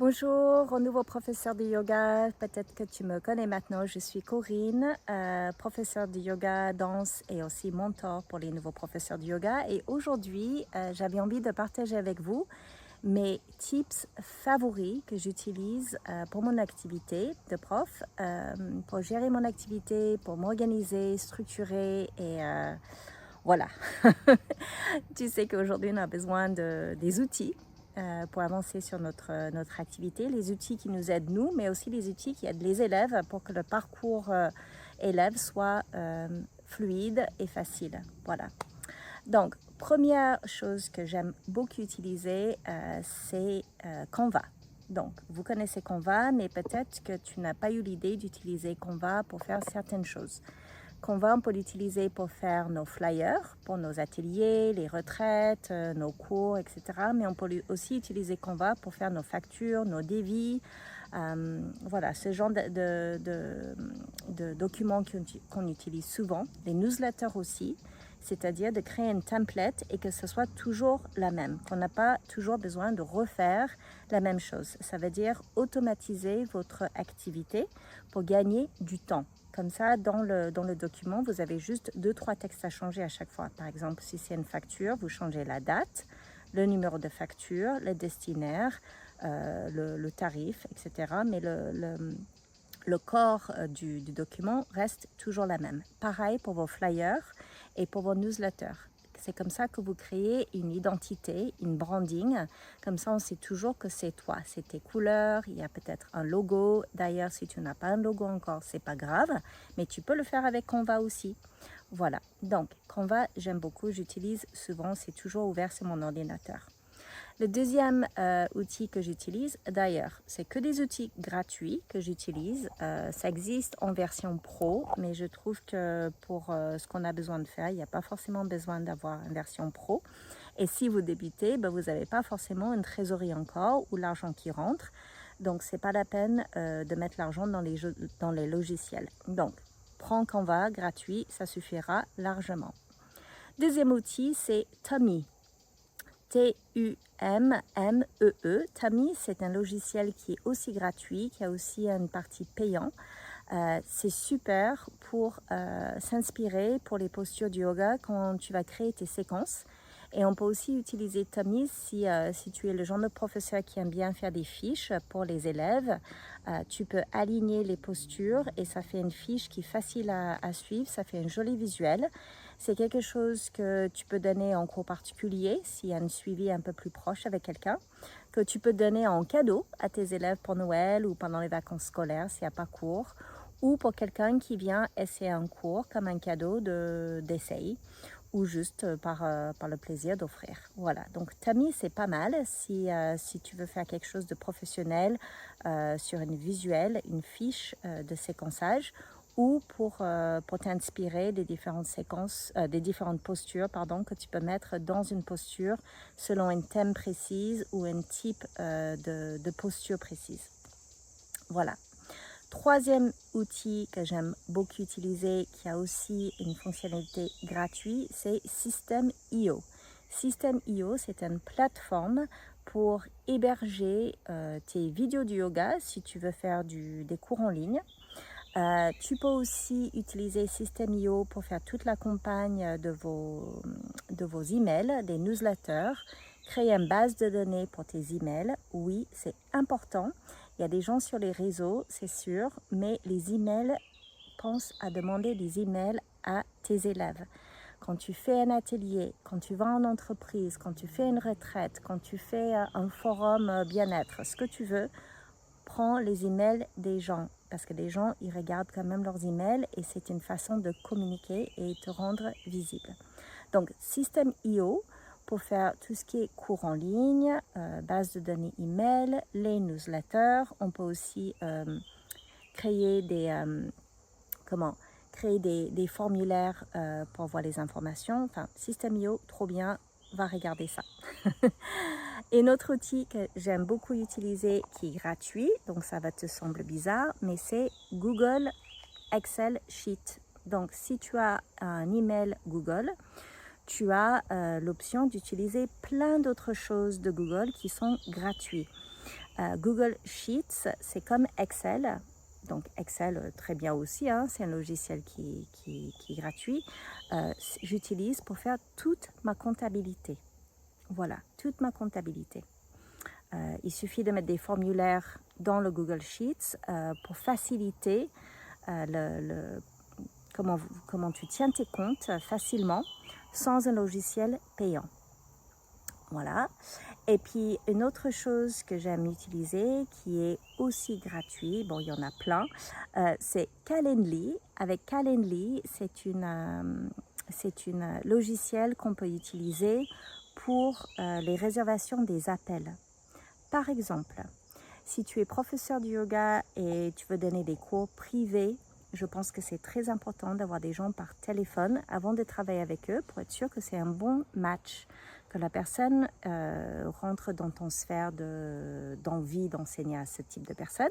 Bonjour, au nouveau professeur de yoga. Peut-être que tu me connais maintenant. Je suis Corinne, professeure de yoga, danse et aussi mentor pour les nouveaux professeurs de yoga. Et aujourd'hui, j'avais envie de partager avec vous mes tips favoris que j'utilise pour mon activité de prof, pour gérer mon activité, pour m'organiser, structurer et voilà. Tu sais qu'aujourd'hui, on a besoin des outils pour avancer sur notre activité, les outils qui nous aident nous, mais aussi les outils qui aident les élèves pour que le parcours élève soit fluide et facile. Voilà. Donc, première chose que j'aime beaucoup utiliser, c'est Canva. Donc, vous connaissez Canva, mais peut-être que tu n'as pas eu l'idée d'utiliser Canva pour faire certaines choses. Canva, on peut l'utiliser pour faire nos flyers, pour nos ateliers, les retraites, nos cours, etc. Mais on peut aussi utiliser Canva pour faire nos factures, nos devis. Voilà, ce genre de documents qu'on utilise souvent. Les newsletters aussi, c'est-à-dire de créer une template et que ce soit toujours la même, qu'on n'a pas toujours besoin de refaire la même chose. Ça veut dire automatiser votre activité pour gagner du temps. Comme ça, dans le document, vous avez juste 2-3 textes à changer à chaque fois. Par exemple, si c'est une facture, vous changez la date, le numéro de facture, le destinataire, le tarif, etc. Mais le corps du document reste toujours la même. Pareil pour vos flyers et pour vos newsletters. C'est comme ça que vous créez une identité, une branding. Comme ça, on sait toujours que c'est toi, c'est tes couleurs. Il y a peut-être un logo. D'ailleurs, si tu n'as pas un logo encore, c'est pas grave, mais tu peux le faire avec Canva aussi. Voilà. Donc, Canva, j'aime beaucoup. J'utilise souvent. C'est toujours ouvert sur mon ordinateur. Le deuxième outil que j'utilise, d'ailleurs, c'est que des outils gratuits que j'utilise. Ça existe en version pro, mais je trouve que pour ce qu'on a besoin de faire, il n'y a pas forcément besoin d'avoir une version pro. Et si vous débutez, ben, vous n'avez pas forcément une trésorerie encore ou l'argent qui rentre. Donc, ce n'est pas la peine de mettre l'argent dans les logiciels. Donc, prends Canva gratuit, ça suffira largement. Deuxième outil, c'est Tommy. Tummee. Tommy, c'est un logiciel qui est aussi gratuit, qui a aussi une partie payante. C'est super pour s'inspirer pour les postures du yoga quand tu vas créer tes séquences. Et on peut aussi utiliser Tommy si tu es le genre de professeur qui aime bien faire des fiches pour les élèves. Tu peux aligner les postures et ça fait une fiche qui est facile à suivre, ça fait un joli visuel. C'est quelque chose que tu peux donner en cours particulier s'il y a un suivi un peu plus proche avec quelqu'un, que tu peux donner en cadeau à tes élèves pour Noël ou pendant les vacances scolaires s'il n'y a pas cours, ou pour quelqu'un qui vient essayer un cours comme un cadeau d'essai ou juste par le plaisir d'offrir. Voilà, donc Tommy, c'est pas mal si tu veux faire quelque chose de professionnel sur une visuelle, une fiche de séquençage ou pour t'inspirer des différentes séquences, des différentes postures que tu peux mettre dans une posture selon un thème précis ou un type de posture précise. Voilà. Troisième outil que j'aime beaucoup utiliser, qui a aussi une fonctionnalité gratuite, c'est System.io. System.io, c'est une plateforme pour héberger tes vidéos de yoga si tu veux faire des cours en ligne. Tu peux aussi utiliser System.io pour faire toute la campagne de vos emails, des newsletters, créer une base de données pour tes emails. Oui, c'est important. Il y a des gens sur les réseaux, c'est sûr, mais les emails, pense à demander des emails à tes élèves. Quand tu fais un atelier, quand tu vas en entreprise, quand tu fais une retraite, quand tu fais un forum bien-être, ce que tu veux, prends les emails des gens parce que les gens, ils regardent quand même leurs emails et c'est une façon de communiquer et te rendre visible. Donc, System.io pour faire tout ce qui est cours en ligne, base de données email, les newsletters. On peut aussi créer des formulaires pour avoir les informations. Enfin, System.io, trop bien, va regarder ça. Et notre outil que j'aime beaucoup utiliser, qui est gratuit, donc ça va te sembler bizarre, mais c'est Google Excel Sheet. Donc si tu as un email Google, tu as l'option d'utiliser plein d'autres choses de Google qui sont gratuites. Google Sheets, c'est comme Excel. Donc Excel, très bien aussi, hein, c'est un logiciel qui est gratuit. J'utilise pour faire toute ma comptabilité. Voilà, toute ma comptabilité. Il suffit de mettre des formulaires dans le Google Sheets pour faciliter comment tu tiens tes comptes facilement sans un logiciel payant. Voilà. Et puis, une autre chose que j'aime utiliser, qui est aussi gratuit, bon, il y en a plein, c'est Calendly. Avec Calendly, c'est une logiciel qu'on peut utiliser pour les réservations des appels. Par exemple, si tu es professeur de yoga et tu veux donner des cours privés, je pense que c'est très important d'avoir des gens par téléphone avant de travailler avec eux pour être sûr que c'est un bon match, que la personne rentre dans ton sphère d'envie d'enseigner à ce type de personnes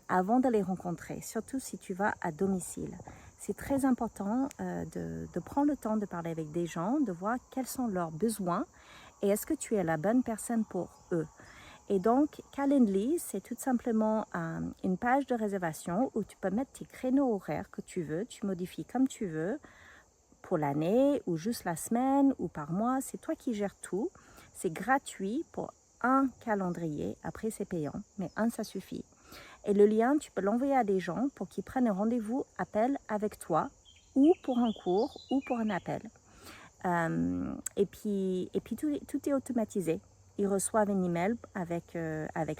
avant de les rencontrer, surtout si tu vas à domicile. C'est très important de prendre le temps de parler avec des gens, de voir quels sont leurs besoins et est-ce que tu es la bonne personne pour eux. Et donc, Calendly, c'est tout simplement une page de réservation où tu peux mettre tes créneaux horaires que tu veux, tu modifies comme tu veux, pour l'année ou juste la semaine ou par mois, c'est toi qui gères tout. C'est gratuit pour un calendrier, après c'est payant, mais un ça suffit. Et le lien, tu peux l'envoyer à des gens pour qu'ils prennent un rendez-vous appel avec toi ou pour un cours ou pour un appel. Et puis tout est automatisé. Ils reçoivent un email avec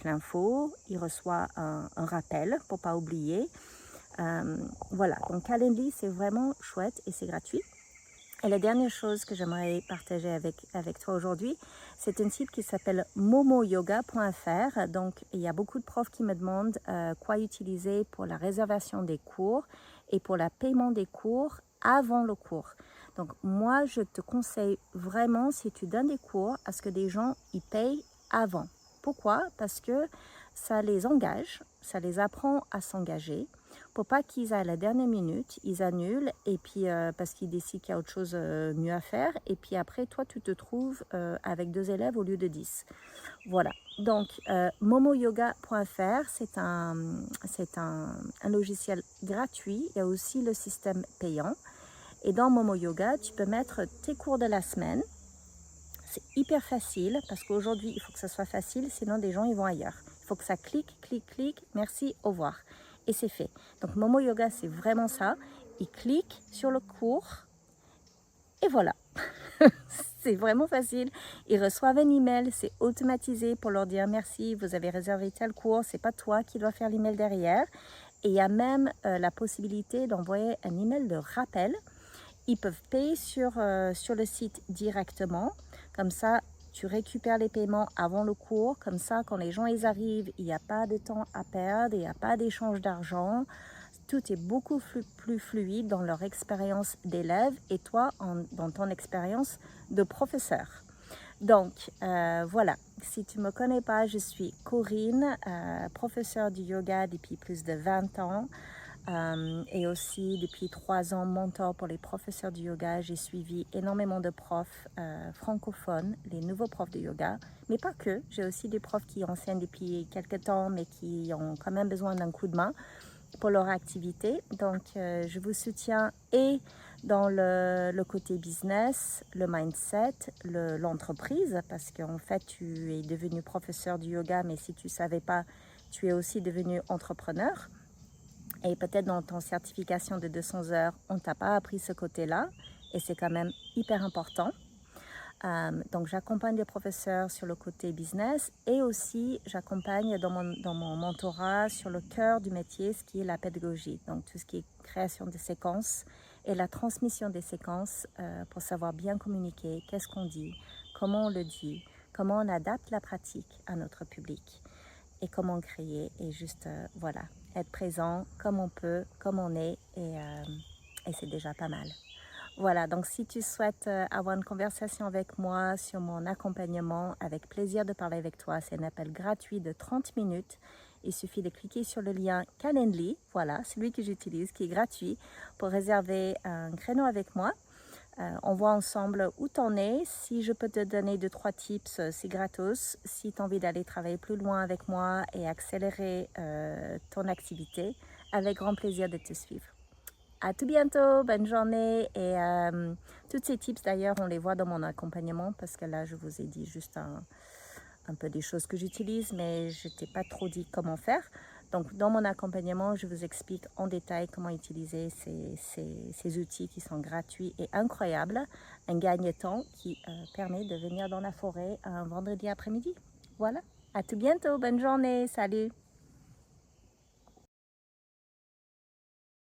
l'info, ils reçoivent un rappel pour ne pas oublier. Voilà, donc Calendly, c'est vraiment chouette et c'est gratuit. Et la dernière chose que j'aimerais partager avec toi aujourd'hui, c'est un site qui s'appelle momoyoga.fr. Donc, il y a beaucoup de profs qui me demandent quoi utiliser pour la réservation des cours et pour le paiement des cours avant le cours. Donc, moi, je te conseille vraiment, si tu donnes des cours, à ce que des gens y payent avant. Pourquoi? Parce que ça les engage, ça les apprend à s'engager. Pour pas qu'ils à la dernière minute, ils annulent et puis parce qu'ils décident qu'il y a autre chose mieux à faire et puis après toi tu te trouves avec 2 élèves au lieu de 10. Voilà, donc momoyoga.fr c'est un logiciel gratuit, il y a aussi le système payant et dans Momo Yoga tu peux mettre tes cours de la semaine. C'est hyper facile parce qu'aujourd'hui il faut que ça soit facile sinon des gens ils vont ailleurs. Il faut que ça clique, merci, au revoir. Et c'est fait. Donc Momo Yoga, c'est vraiment ça. Ils cliquent sur le cours et voilà. C'est vraiment facile. Ils reçoivent un email, c'est automatisé pour leur dire merci, vous avez réservé tel cours, c'est pas toi qui dois faire l'email derrière. Et il y a même la possibilité d'envoyer un email de rappel. Ils peuvent payer sur le site directement. Comme ça, tu récupères les paiements avant le cours. Comme ça, quand les gens ils arrivent, il n'y a pas de temps à perdre, il n'y a pas d'échange d'argent. Tout est beaucoup plus fluide dans leur expérience d'élève et toi dans ton expérience de professeur. Donc, voilà. Si tu ne me connais pas, je suis Corinne, professeure du yoga depuis plus de 20 ans. Et aussi depuis 3 ans mentor pour les professeurs du yoga. J'ai suivi énormément de profs francophones, les nouveaux profs de yoga, mais pas que. J'ai aussi des profs qui enseignent depuis quelques temps mais qui ont quand même besoin d'un coup de main pour leur activité. Donc je vous soutiens et dans le côté business, le mindset, l'entreprise, parce qu'en fait tu es devenu professeur du yoga, mais si tu ne savais pas, tu es aussi devenu entrepreneur. Et peut-être dans ton certification de 200 heures, on ne t'a pas appris ce côté-là. Et c'est quand même hyper important. Donc j'accompagne les professeurs sur le côté business. Et aussi j'accompagne dans mon mentorat sur le cœur du métier, ce qui est la pédagogie. Donc tout ce qui est création de séquences et la transmission des séquences pour savoir bien communiquer. Qu'est-ce qu'on dit? Comment on le dit? Comment on adapte la pratique à notre public? Et comment créer et juste, voilà, être présent comme on peut, comme on est et c'est déjà pas mal. Voilà, donc si tu souhaites avoir une conversation avec moi sur mon accompagnement, avec plaisir de parler avec toi, c'est un appel gratuit de 30 minutes. Il suffit de cliquer sur le lien Calendly, voilà, celui que j'utilise, qui est gratuit, pour réserver un créneau avec moi. On voit ensemble où t'en es. Si je peux te donner 2-3 tips, c'est gratos. Si tu as envie d'aller travailler plus loin avec moi et accélérer ton activité, avec grand plaisir de te suivre. À tout bientôt, bonne journée et tous ces tips d'ailleurs on les voit dans mon accompagnement parce que là je vous ai dit juste un peu des choses que j'utilise mais je t'ai pas trop dit comment faire. Donc dans mon accompagnement je vous explique en détail comment utiliser ces outils qui sont gratuits et incroyables, un gagne-temps qui permet de venir dans la forêt un vendredi après-midi. Voilà, à tout bientôt, bonne journée, salut.